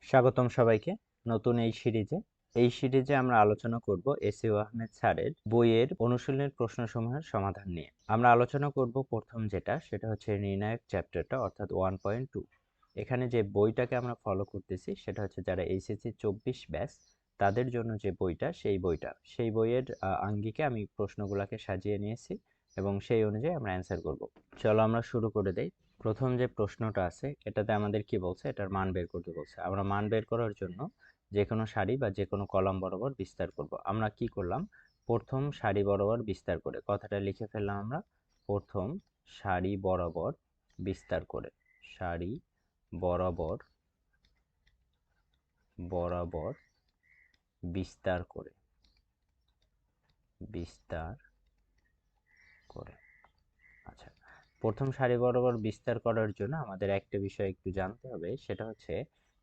স্বাগতম সবাইকে নতুন এই সিরিজে আমরা আলোচনা করব এসইউ আহমেদ স্যারের বইয়ের অনুশীলনের প্রশ্নসমূহের সমাধান নিয়ে। আমরা আলোচনা করব প্রথম সেটা হচ্ছে নির্ণায়ক চ্যাপ্টারটা অর্থাৎ 1.2। এখানে যে বইটাকে আমরা ফলো করতেছি সেটা হচ্ছে যারা এইচএসসি 24 ব্যাচ তাদের জন্য যে বইটা সেই বইয়ের আঙ্গিকে আমি প্রশ্নগুলোকে সাজিয়ে নিয়েছি এবং সেই অনুযায়ী আমরা অ্যান্সার করব। চলো আমরা শুরু করে দেই। প্রথম যে প্রশ্নটা আছে এটাতে আমাদের কি বলছে, এটার মান বের করতে বলছে। আমরা মান বের করার জন্য যে কোনো সারি বা যে কোনো কলাম বরাবর বিস্তার করব। আমরা কি করলাম, প্রথম সারি বরাবর বিস্তার করে কথাটা লিখে ফেললাম। আমরা প্রথম সারি বরাবর বিস্তার করে, সারি বরাবর বরাবর বিস্তার করে বিস্তার করে আচ্ছা, প্রথম সারি বরাবর বিস্তার করার জন্য আমাদের একটা বিষয় একটু জানতে হবে, সেটা হচ্ছে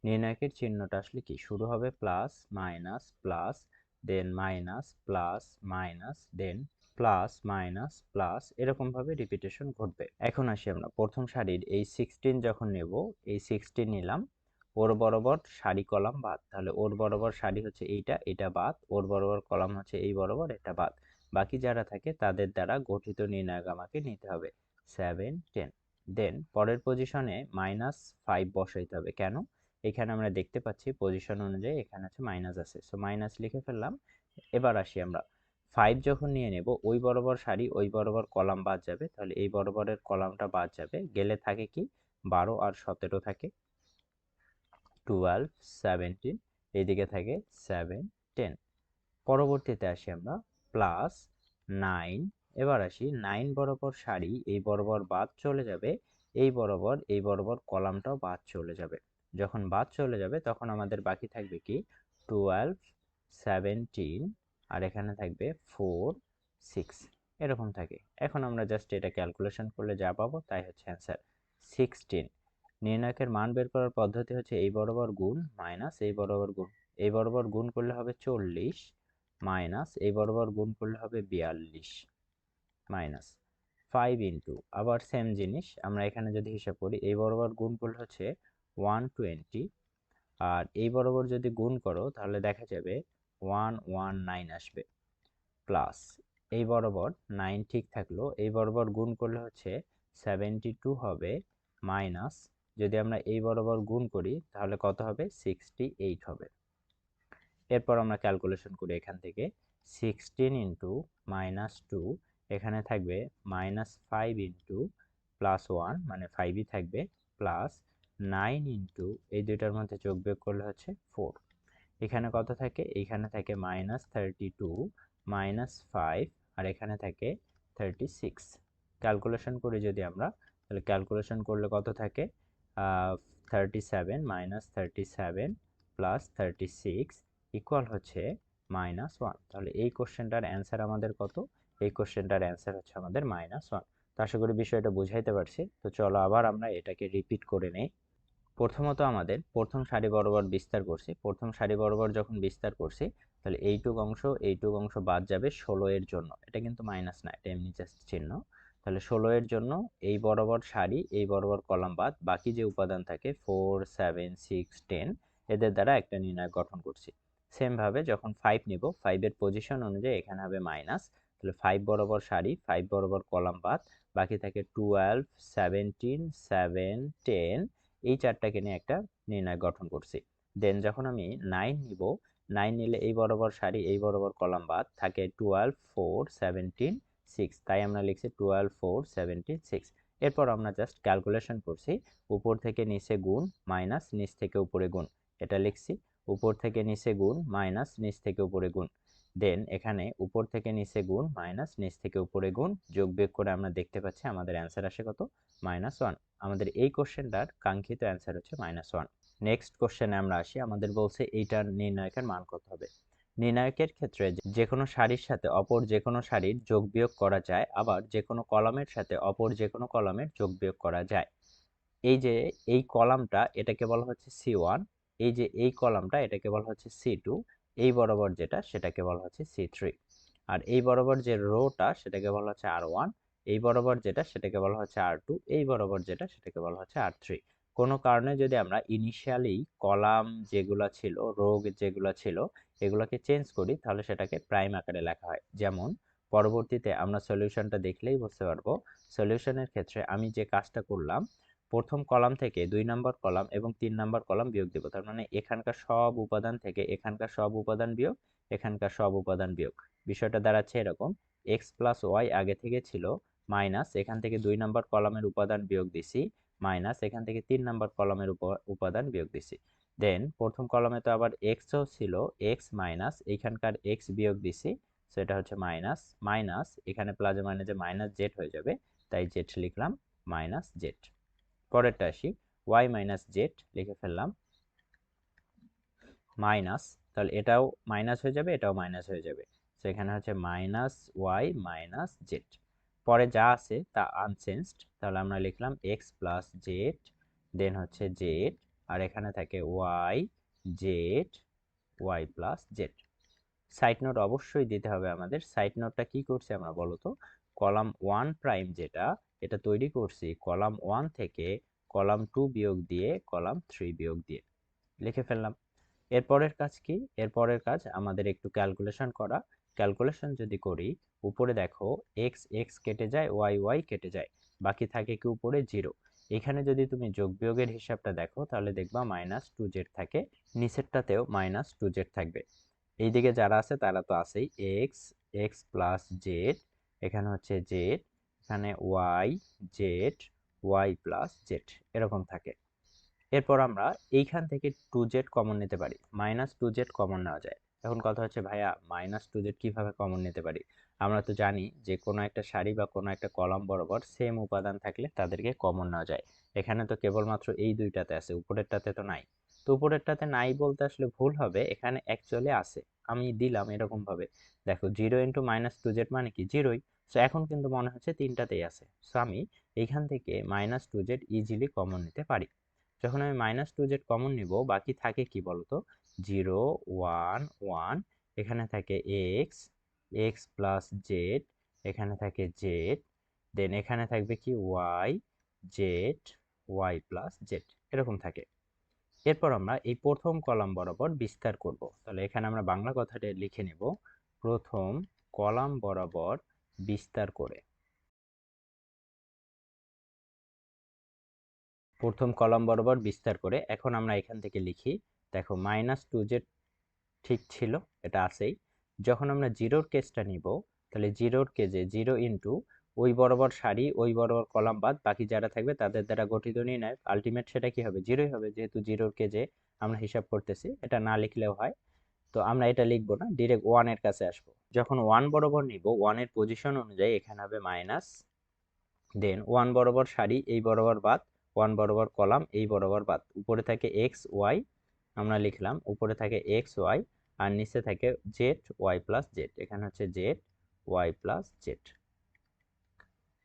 নির্ণায়কের চিহ্নটা আসলে কি, শুরু হবে plus minus plus then minus plus minus then plus minus plus, এরকম ভাবে রিপিটেশন ঘটবে। এখন আসি আমরা প্রথম সারির এই 16 যখন নেব, এই 16 নিলাম, ওর বরাবর সারি কলাম বাদ, তাহলে ওর বরাবর সারি হচ্ছে এইটা, এটা বাদ, ওর বরাবর কলাম হচ্ছে এই বরাবর, এটা বাদ, বাকি যারা থাকে তাদের দ্বারা গঠিত নির্ণায়ক আমাকে নিতে হবে 7 10। দেন পরের পজিশনে -5 বসাইতে হবে। কেন, এখানে আমরা দেখতে পাচ্ছি পজিশন অনুযায়ী এখানে আছে মাইনাস আছে, সো মাইনাস লিখে ফেললাম। এবার আসি আমরা 5 যখন নিয়ে নেব, ওই বরাবর সারি ওই বরাবর কলাম বাদ যাবে, তাহলে এই বরাবরের কলামটা বাদ যাবে, গেলে থাকে কি 12 আর 17 থাকে 12 17, এইদিকে থাকে 7 10। পরবর্তীতে আসি আমরা প্লাস 9। এবার আসি 9 বরাবর সারি এই বরাবর বাদ চলে যাবে, এই বরাবর কলামটাও বাদ চলে যাবে। যখন বাদ চলে যাবে তখন আমাদের বাকি থাকবে কি 12 17, আর এখানে থাকবে 4 6, এরকম থাকে। এখন আমরা জাস্ট এটা ক্যালকুলেশন করলে যা পাবো তাই হচ্ছে অ্যান্সার 16। নির্ণায়কের মান বের করার পদ্ধতি হচ্ছে এই বরাবর গুণ মাইনাস এই বরাবর গুণ, এই বরাবর গুণ করলে হবে 40 মাইনাস এই বরাবর গুণ করলে হবে 42 মাইনাস 5 ইন্টু, আবার সেম জিনিস আমরা এখানে যদি হিসাব করি, এই বরাবর গুণ করলে হচ্ছে 120, আর এই বরাবর যদি গুণ করো তাহলে দেখা যাবে 119 আসবে, প্লাস এই বরাবর 9 ঠিক থাকলো, এই বরাবর গুণ করলে হচ্ছে 72 হবে, মাইনাস যদি আমরা এই বরাবর গুণ করি তাহলে কত হবে 68 হবে। এরপর আমরা ক্যালকুলেশন করি এখান থেকে 16 ইন্টু -2, এখানে থাকবে -5 ইন্টু +1 মানে 5ই থাকবে, প্লাস 9 ইন্টু এই দুইটার মধ্যে যোগ বিয়োগ করলে হচ্ছে 4, এখানে কত থাকে, এইখানে থাকে -32 -5, আর এখানে থাকে 36। ক্যালকুলেশন করি যদি আমরা, তাহলে ক্যালকুলেশন করলে কত থাকে 37 -37 +36 ইকুয়াল হচ্ছে -1। তাহলে এই কোশ্চেনটার অ্যান্সার আমাদের কত, এই কোশ্চেনটার অ্যান্সার হচ্ছে আমাদের -1। তো আশা করি বিষয়টা বুঝাইতে পারছি। তো চলো আবার আমরা এটাকে রিপিট করে নেই। প্রথমত আমাদের প্রথম সারি বরাবর বিস্তার করছি, প্রথম সারি বরাবর যখন বিস্তার করছি তাহলে এইটুক অংশ বাদ যাবে 16 এর জন্য, এটা কিন্তু মাইনাস না, এটা এমনি জাস্ট চিহ্ন। তাহলে 16 এর জন্য এই বরাবর সারি এই বরাবর কলাম বাদ, বাকি যে উপাদান থাকে 4 7 6 10 এদের দ্বারা একটা নির্ণায়ক গঠন করছি। সেম ভাবে যখন 5 নিব, 5 এর পজিশন অনুযায়ী এখানে হবে মাইনাস, তাহলে 5 বরাবর সারি 5 বরাবর কলাম বাদ, বাকি থাকে 12 17 7 10, এই চারটাকে নিয়ে একটা নির্ণায়ক গঠন করছি। দেন যখন আমি 9 নিব, 9 নিলে এই বরাবর সারি এই বরাবর কলাম বাদ, থাকে 12 4 17 6, তাই আমরা লিখছি 12 4 17 6। এরপর আমরা জাস্ট ক্যালকুলেশন করছি, উপর থেকে নিচে গুণ মাইনাস নিচ থেকে উপরে গুণ, এটা লিখছি, উপর থেকে নিচে গুণ মাইনাস নিচ থেকে উপরে গুণ। দেন এখানে উপর থেকে নিচে গুণ মাইনাস নিচ থেকে উপরে গুণ, যোগ বিয়োগ করে আমরা দেখতে পাচ্ছি আমাদের অ্যান্সার আসে কত -1। আমাদের এই কোশ্চেনটার কাঙ্ক্ষিত অ্যান্সার হচ্ছে -1। নেক্সট কোশ্চেনে আমরা আসি, আমাদের বলছে এইটার নির্ণায়কের মান কত হবে। নির্ণায়কের ক্ষেত্রে যে কোনো সারির সাথে অপর যে কোনো সারির যোগ বিয়োগ করা যায়, আবার যে কোনো কলামের সাথে অপর যে কোনো কলামের যোগ বিয়োগ করা যায়। এই যে এই কলামটা এটাকে বলা হচ্ছে C1, এই যে এই কলামটা এটাকে বলা হচ্ছে C2, এই বরাবর যেটা সেটাকে বলা হচ্ছে C3, আর এই বরাবর যে রোটা সেটাকে বলা হচ্ছে R1, এই বরাবর যেটা সেটাকে বলা হচ্ছে R2, এই বরাবর যেটা সেটাকে বলা হচ্ছে R3। কোনো কারণে যদি আমরা ইনিশিয়ালি কলাম যেগুলো ছিল, রো যেগুলো ছিল, এগুলোকে চেঞ্জ করি, তাহলে সেটাকে প্রাইম আকারে লেখা হয়। যেমন পরবর্তীতে আমরা সলিউশনটা দেখলেই বুঝতে পারবো। সলিউশনের ক্ষেত্রে আমি যে কাজটা করলাম, প্রথম কলাম থেকে 2 নম্বর কলাম এবং 3 নম্বর কলাম বিয়োগ দেব। তার মানে এখানকার সব উপাদান থেকে এখানকার সব উপাদান বিয়োগ, এখানকার সব উপাদান বিয়োগ। বিষয়টা দাঁড়াচ্ছে এরকম, x প্লাস ওয়াই আগে থেকে ছিল, মাইনাস এখান থেকে 2 নম্বর কলামের উপাদান বিয়োগ দিছি, মাইনাস এখান থেকে 3 নম্বর কলামের উপাদান বিয়োগ দিছি। দেন প্রথম কলামে তো আবার এক্সও ছিল, এক্স মাইনাস এখানকার এক্স বিয়োগ দিছি, সেটা হচ্ছে মাইনাস মাইনাস এখানে প্লাসে মাইনাসে মাইনাস জেড হয়ে যাবে, তাই জেড লিখলাম মাইনাস জেড। পরেরটা আসি, ওয়াই মাইনাস জেড লিখে ফেললাম মাইনাস, তাহলে এটাও মাইনাস হয়ে যাবে, এটাও মাইনাস হয়ে যাবে, তো এখানে হচ্ছে মাইনাস ওয়াই মাইনাস জেড। পরে যা আছে তা আনচেঞ্জড, তাহলে আমরা লিখলাম এক্স প্লাস জেড, দেন হচ্ছে জেড, আর এখানে থাকে Y Z, Y plus Z. Side note অবশ্যই দিতে হবে আমাদের। সাইড নোটটা কি করছি আমরা বলতো, কলাম 1 প্রাইম যেটা, এটা তৈরি করছি কলাম 1 থেকে কলাম 2 বিয়োগ দিয়ে কলাম 3 বিয়োগ দিয়ে, লিখে ফেললাম। এরপরের কাজ কি? এরপরের কাজ আমাদের একটু ক্যালকুলেশন করা। ক্যালকুলেশন যদি করি, উপরে দেখো এক্স এক্স কেটে যায়, ওয়াই ওয়াই কেটে যায়, বাকি থাকে কি উপরে 0। এখানে যদি তুমি যোগ বিয়োগের হিসাবটা দেখো, তাহলে দেখবা মাইনাস টু জেড থাকে, নিচেরটাতেও মাইনাস টু জেড থাকবে। এইদিকে যারা আছে তারা তো আছেই, এক্স এক্স প্লাস জেড, এখানে হচ্ছে জেড, এখানে Y Z, Y plus Z, এরকম থাকে। এরপর আমরা এইখান থেকে টু জেড কমন নিতে পারি, মাইনাস টু জেড কমন নেওয়া যায়। এখন কথা হচ্ছে ভাইয়া মাইনাস টু জেড কীভাবে কমন নিতে পারি? আমরা তো জানি যে কোনো একটা সারি বা কোনো একটা কলাম বরাবর সেম উপাদান থাকলে তাদেরকে কমন নেওয়া যায়। এখানে তো কেবলমাত্র এই দুইটাতে আছে, উপরেরটাতে তো নাই। তো উপরেরটাতে নাই বলতে আসলে ভুল হবে, এখানে অ্যাকচুয়ালি আছে, আমি দিলাম এরকম ভাবে। দেখো 0 × -2z মানে কি 0ই। সো এখন কিন্তু মনে হচ্ছে তিনটাতেই আছে, সো আমি এইখান থেকে minus two Z easily common নিতে পারি। যখন আমি মাইনাস টু জেড কমন নিব, বাকি থাকে কি বলতো, 0 1 1, এখানে থাকে এক্স এক্স প্লাস জেড, এখানে থাকে জেড, দেন এখানে থাকবে কি Y Z, Y plus Z, এরকম থাকে। এরপর আমরা এই প্রথম কলাম বরাবর বিস্তার করব, তাহলে এখানে আমরা বাংলা কথাটা লিখে নেব, প্রথম কলাম বরাবর বিস্তার করে। প্রথম কলাম বরাবর বিস্তার করে এখন আমরা এখান থেকে লিখি, দেখো মাইনাস টু জেড ঠিক ছিল, এটা আছেই। যখন আমরা জিরোর কেসটা নিব, তাহলে জিরোর কেজে 0 × ওই বরাবর সারি ওই বরাবর কলাম বাদ বাকি যারা থাকবে তাদের দ্বারা গঠিত নির্ণয়, আলটিমেট সেটা কি হবে, 0ই হবে, যেহেতু জিরোর কেজে আমরা হিসাব করতেছি। এটা না লিখলেও হয়, তো আমরা এটা লিখবো না, ডিরেক্ট ওয়ানের কাছে আসবো। যখন ওয়ান বরাবর নিব, ওয়ানের পজিশন অনুযায়ী এখানে হবে মাইনাস, দেন ওয়ান বরাবর সারি এই বরাবর বাদ, ওয়ান বরাবর কলাম এই বরাবর বাদ, উপরে থাকে এক্স ওয়াই, আমরা লিখলাম উপরে থাকে এক্স ওয়াই, আর নিচে থাকে জেড ওয়াই প্লাস জেড, এখানে হচ্ছে জেড ওয়াই প্লাস জেড।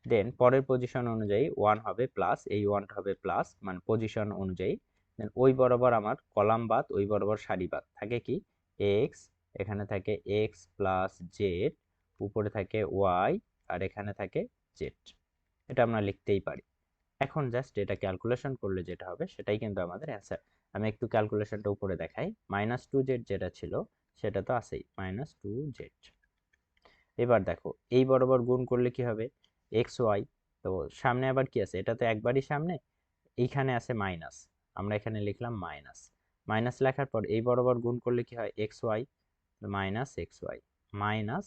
দেন পরের পজিশন অনুযায়ী ওয়ান হবে প্লাস, এই ওয়ানটা হবে প্লাস, মানে পজিশন অনুযায়ী। দেন ওই বরাবর আমার কলাম বাদ ওই বরাবর সারি বাদ, থাকে কি এক্স, এখানে থাকে এক্স প্লাস জেড, উপরে থাকে ওয়াই, আর এখানে থাকে জেড। এটা আমরা লিখতেই পারি। এখন জাস্ট এটা ক্যালকুলেশন করলে যেটা হবে সেটাই কিন্তু আমাদের অ্যান্সার। আমি একটু ক্যালকুলেশনটা উপরে দেখাই, মাইনাস টু জেড যেটা ছিল সেটা তো আছেই, মাইনাস টু জেড। এবার দেখো এই বরাবর গুণ করলে কি হবে, এক্স ওয়াই, তো সামনে আবার কি আছে, এটা তো একবারই সামনে, এইখানে আছে মাইনাস, আমরা এখানে লিখলাম মাইনাস। মাইনাস লেখার পর এই বরাবর গুণ করলে কি হয়, X Y, minus X Y minus,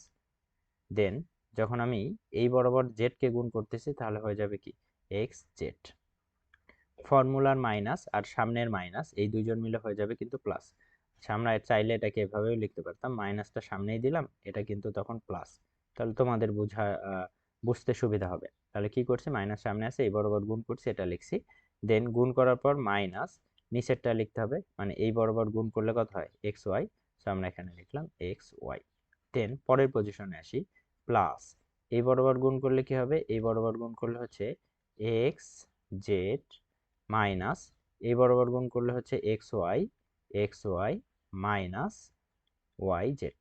then যখন আমি এই বরাবর জেড কে গুণ করতেছি তাহলে হয়ে যাবে কি এক্স জেড। ফর্মুলার মাইনাস আর সামনের মাইনাস এই দুইজন মিলে হয়ে যাবে কিন্তু প্লাস। আচ্ছা আমরা চাইলে এটাকে এভাবেও লিখতে পারতাম, মাইনাসটা সামনেই দিলাম, এটা কিন্তু তখন প্লাস, তাহলে তোমাদের বুঝতে সুবিধা হবে। তাহলে কি করছি, মাইনাস সামনে আছে এই বরাবর গুণ করছি, এটা লিখছি। দেন গুণ করার পর মাইনাস নিচেরটা লিখতে হবে, মানে এই বরাবর গুণ করলে কত হয় এক্স ওয়াই, সো আমরা এখানে লিখলাম এক্স ওয়াই। দেন পরের পজিশনে আসি, প্লাস এই বরাবর গুণ করলে কি হবে, এই বরাবর গুণ করলে হচ্ছে এক্স জেড, মাইনাস এই বরাবর গুণ করলে হচ্ছে X Y minus Y Z.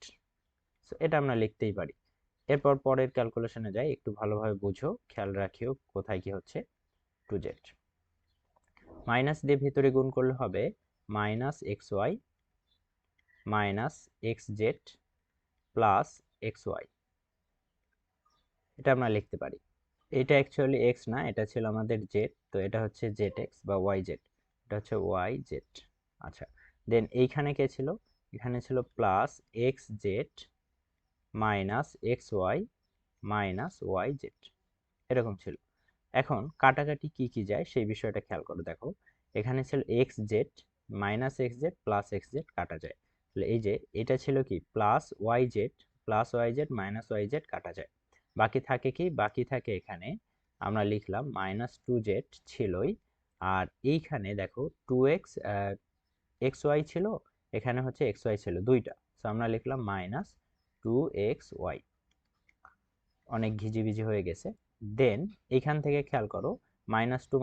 এটা আমরা লিখতেই পারি। এরপর পরের ক্যালকুলেশনে যাই, একটু ভালোভাবে বুঝো, খেয়াল রাখিও কোথায় কি হচ্ছে, টু জেড মাইনাস দিয়ে ভিতরে গুণ করলে হবে minus X Y minus X Z plus X Y. এটা আমরা লিখতে পারি। এটা অ্যাকচুয়ালি এক্স না, এটা ছিল আমাদের জেড, তো এটা হচ্ছে জেড এক্স বা ওয়াই জেড, এটা হচ্ছে ওয়াই জেড। আচ্ছা, দেন এইখানে কে ছিল? এখানে ছিল plus X Z minus X Y minus Y Z, এরকম ছিল। এখন কাটাকাটি কি কি যায় সেই বিষয়টা খেয়াল করে দেখো। এখানে ছিল X Z minus X Z plus X Z কাটা যায়, তাহলে এই যে এটা ছিল কি plus Y Z minus Y Z কাটা যায়। বাকি থাকে কি? বাকি থাকে এখানে আমরা লিখলাম মাইনাস টু জেড ছিলই, আর এইখানে দেখো টু এক্স এক্স ওয়াই ছিল, এখানে হচ্ছে এক্স ওয়াই ছিল দুইটা, তো আমরা লিখলাম মাইনাস টু এক্স ওয়াই। অনেক ঘিজিবিজি হয়ে গেছে। দেন এইখান থেকে খেয়াল করো, মাইনাস টু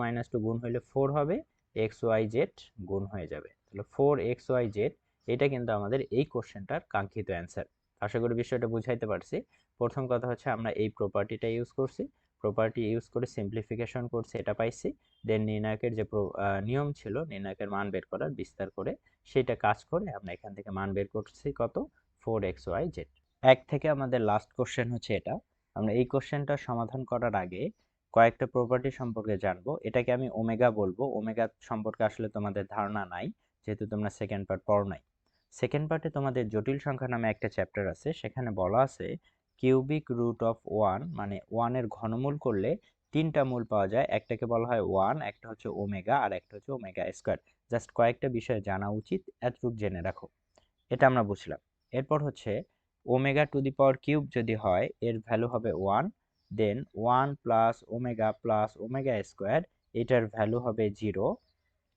গুণ হইলে 4 হবে, এক্স ওয়াই জেড গুণ হয়ে যাবে, তাহলে 4 xy z। এটা কিন্তু আমাদের এই কোশ্চেনটার কাঙ্ক্ষিত অ্যান্সার। আশা করি বিষয়টা বুঝাইতে পারছি। প্রথম কথা হচ্ছে আমরা এই প্রপার্টিটা ইউজ করছি, প্রপার্টি ইউজ করে সিম্পলিফিকেশন করছি, এটা পাইছি। দেন নির্ণায়কের যে নিয়ম ছিল নির্ণায়কের মান বের করার, বিস্তার করে সেটা কাজ করে আমরা এখান থেকে মান বের করছি কত? 4 xy z। এক থেকে আমাদের লাস্ট কোশ্চেন হচ্ছে এটা। আমরা এই কোশ্চেনটা সমাধান করার আগে কয়েকটা প্রপার্টি সম্পর্কে জানবো। এটাকে আমি ওমেগা বলবো। ওমেগা সম্পর্কে আসলে তোমাদের ধারণা নাই, যেহেতু তোমরা সেকেন্ড পার্ট পড়ো নাই। সেকেন্ড পার্টে তোমাদের জটিল সংখ্যা নামে একটা চ্যাপ্টার আছে, সেখানে বলা আছে কিউবিক রুট অফ ওয়ান, মানে ওয়ানের ঘনমূল করলে তিনটা মূল পাওয়া যায়। একটাকে বলা হয় ওয়ান, একটা হচ্ছে ওমেগা, আর একটা হচ্ছে ওমেগা স্কোয়ার। জাস্ট কয়েকটা বিষয় জানা উচিত, এতটুকু জেনে রাখো। এটা আমরা বুঝলাম। এরপর হচ্ছে omega to the power cube যদি হয় এর ভ্যালু হবে ওয়ান, দেন ওয়ান প্লাস ওমেগা স্কোয়ার, এটার ভ্যালু হবে জিরো।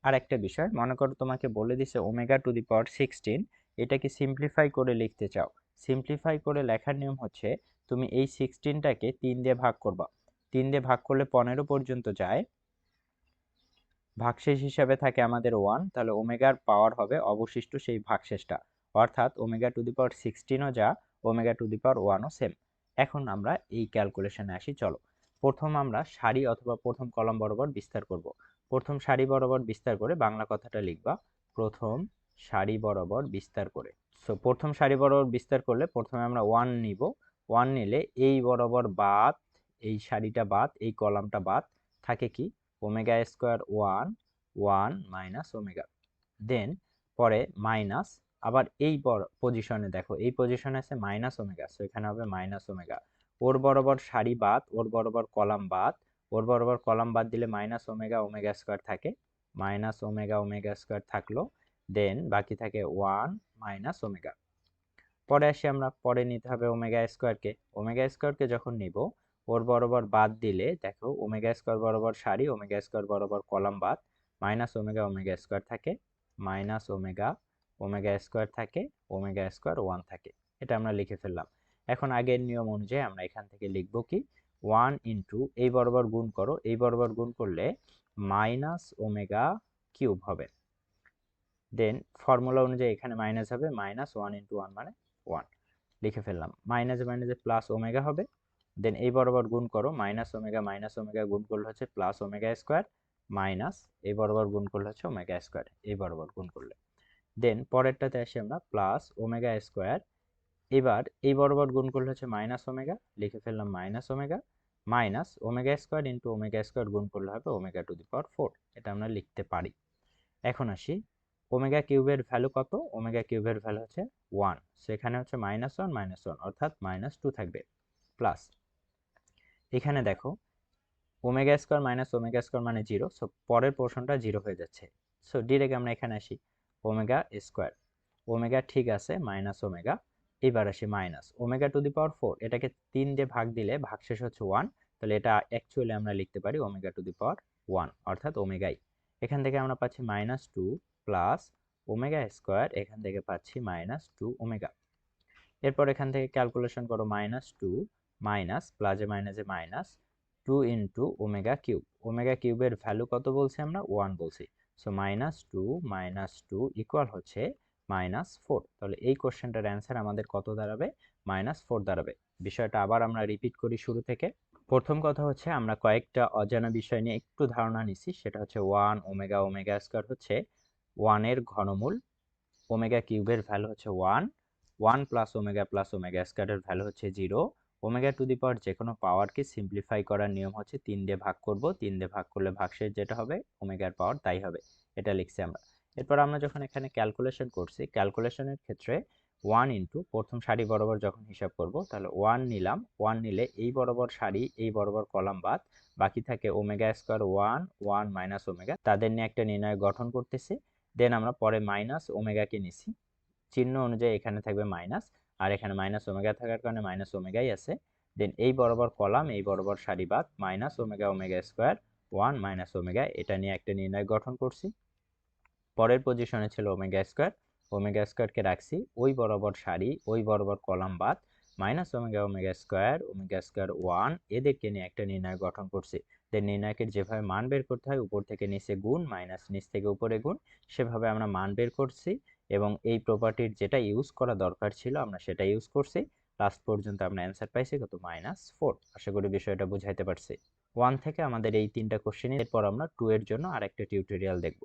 আর একটা বিষয় মনে করো তোমাকে বলে দিছে ওমেগা টু দি পাওয়ার 16, এটাকে সিম্পলিফাই করে লিখতে চাও। সিম্পলিফাই করে লেখার নিয়ম হচ্ছে তুমি এই 16টাকে 3 দিয়ে ভাগ করবা। 3 দিয়ে ভাগ করলে 15 পর্যন্ত যায়, ভাগশেষ হিসাবে থাকে আমাদের ওয়ান, তাহলে ওমেগার পাওয়ার হবে অবশিষ্ট সেই ভাগশেষটা, অর্থাৎ ওমেগা টু দি পাওয়ার 16ও যা, ওমেগা টু দি পাওয়ার ওয়ানও সেম। এখন আমরা এই ক্যালকুলেশনে আসি, চলো। প্রথম আমরা সারি অথবা প্রথম কলাম বরাবর বিস্তার করব। প্রথম সারি বরাবর বিস্তার করে বাংলা কথাটা লিখবা, প্রথম সারি বরাবর বিস্তার করে। সো প্রথম সারি বরাবর বিস্তার করলে প্রথমে আমরা ওয়ান নিব, ওয়ান নিলে এই বরাবর বাদ, এই সারিটা বাদ, এই কলামটা বাদ, থাকে কি? Omega square one, one minus omega. Then পরে মাইনাস, আবার এই পজিশনে দেখো, এই পজিশনে আছে মাইনাস ওমেগা, সো এখানে হবে মাইনাস ওমেগা। ওর বরাবর সারি বাদ, ওর বরাবর কলাম বাদ, ওর বরাবর কলাম বাদ দিলে মাইনাস ওমেগা ওমেগা স্কোয়ার থাকে, মাইনাস ওমেগা ওমেগা স্কোয়ার থাকলো। দেন বাকি থাকে ওয়ান মাইনাস ওমেগা। পরে আসি আমরা, পরে নিতে হবে ওমেগা স্কোয়ারকে। ওমেগা স্কোয়ারকে যখন নিব ওর বরাবর বাদ দিলে দেখো ওমেগা স্কোয়ার বরাবর সারি, ওমেগা স্কোয়ার বরাবর কলাম বাদ, মাইনাস ওমেগা ওমেগা স্কোয়ার থাকে, মাইনাস ওমেগা ওমেগা স্কোয়ার থাকে, ওমেগা স্কোয়ার ওয়ান থাকে। এটা আমরা লিখে ফেললাম। এখন আগের নিয়ম অনুযায়ী আমরা এখান থেকে লিখব কি? ওয়ান ইন্টু এই বরাবর গুণ করো, এই বরাবর গুণ করলে মাইনাস ওমেগা কিউব হবে। দেন ফর্মুলা অনুযায়ী এখানে মাইনাস হবে, মাইনাস ওয়ান ইন্টু ওয়ান মানে ওয়ান, লিখে ফেললাম। মাইনাসে মাইনাসে প্লাস ওমেগা হবে। দেন এই বরাবর গুণ করো, মাইনাস ওমেগা গুণ করলে হচ্ছে প্লাস ওমেগা স্কোয়ার, মাইনাস এই বরাবর গুণ করলে হচ্ছে ওমেগা স্কোয়ার, এই বরাবর গুণ করলে। দেন পরেরটাতে আসি আমরা, প্লাস ওমেগা স্কোয়ার, এবার এই বরাবর গুণ করলে হচ্ছে মাইনাস ওমেগা, লিখে ফেললাম minus omega, minus omega square into omega square গুণ করলে হবে ওমেগা টু দি পাওয়ার 4, এটা আমরা লিখতে পারি। এখন আসি ওমেগা কিউবের ভ্যালু কত? ওমেগা কিউবের ভ্যালু হচ্ছে ওয়ান, সেখানে হচ্ছে মাইনাস ওয়ান অর্থাৎ মাইনাস টু থাকবে, প্লাস এখানে দেখো omega square minus omega square মানে জিরো, সো পরের পোর্শনটা জিরো হয়ে যাচ্ছে। সো ডিরেক্ট আমরা এখানে আসি ওমেগা স্কোয়ার, ওমেগা ঠিক আছে মাইনাস ওমেগা, এবার আসি মাইনাস ওমেগা টু দি পাওয়ার 4, এটাকে 3 দিয়ে ভাগ দিলে ভাগশেষ হচ্ছে ওয়ান, তাহলে এটা অ্যাকচুয়ালি আমরা লিখতে পারি omega to the power one অর্থাৎ ওমেগাই। এখান থেকে আমরা পাচ্ছি minus two plus omega square, এখান থেকে পাচ্ছি মাইনাস টু ওমেগা। এরপর এখান থেকে ক্যালকুলেশন করো, মাইনাস টু মাইনাস প্লাসে মাইনাসে minus two into omega cube. Omega কিউবের ভ্যালু কত বলছি আমরা? ওয়ান বলছি। সো মাইনাস টু ইকুয়াল হচ্ছে মাইনাস ফোর। তাহলে এই কোশ্চেনটার অ্যান্সার আমাদের কত দাঁড়াবে? মাইনাস ফোর দাঁড়াবে। বিষয়টা আবার আমরা রিপিট করি শুরু থেকে। প্রথম কথা হচ্ছে আমরা কয়েকটা অজানা বিষয় নিয়ে একটু ধারণা নিচ্ছি, সেটা হচ্ছে 1 ওমেগা ওমেগা স্কয়ার হচ্ছে 1 এর ঘনমূল, ওমেগা কিউবের ভ্যালু হচ্ছে 1, 1 প্লাস ওমেগা স্কয়ারের ভ্যালু হচ্ছে 0। ওমেগা টু দি পাওয়ার যে কোনো পাওয়ারকে সিম্পলিফাই করার নিয়ম হচ্ছে 3 দিয়ে ভাগ করব, 3 দিয়ে ভাগ করলে ভাগশেষ যেটা হবে ওমেগার পাওয়ার তাই হবে, এটা লিখছি আমরা। এরপর আমরা যখন এখানে ক্যালকুলেশন করছি, ক্যালকুলেশনের ক্ষেত্রে 1 ইন্টু প্রথম সারি বরাবর যখন হিসাব করব, তাহলে 1 নিলাম, 1 নিলে এই বরাবর সারি এই বরাবর কলাম বাদ, বাকি থাকে ওমেগা স্কয়ার 1, 1 মাইনাস ওমেগা, তাদের নিয়ে একটা নির্ণয় গঠন করতেছি। দেন আমরা পরে মাইনাস ওমেগাকে নিছি, চিহ্ন অনুযায়ী এখানে থাকবে মাইনাস, আর এখানে মাইনাস ওমেগা থাকার কারণে মাইনাস ওমেগাই আছে। দেন এই বরাবর কলাম এই বরাবর সারি বাদ, minus omega omega square 1 minus omega, এটা নিয়ে একটা নির্ণয় গঠন করছি। পরের পজিশনে ছিল ওমেগা স্কয়ারকে রাখছি ওই বরাবর সারি ওই বরাবর কলাম বাদ, মাইনাস ওমেগা ওমেগা স্কয়ার 1, এদেরকে নিয়ে একটা নির্ণয় গঠন করছি। দেন নির্ণায়কের যেভাবে মান বের করতে হয়, উপর থেকে নিচে গুণ মাইনাস নিচ থেকে উপরে গুণ, সেভাবে আমরা মান বের করছি এবং এই প্রপার্টির যেটা ইউজ করা দরকার ছিল আমরা সেটা ইউজ করছি। লাস্ট পর্যন্ত আমরা অ্যান্সার পাইছি কত, -4। আশা করি বিষয়টা বুঝাইতে পারছি। 1 থেকে আমাদের এই 3টা কোশ্চেন, এরপর আমরা 2 এর জন্য আরেকটা টিউটোরিয়াল দেখব।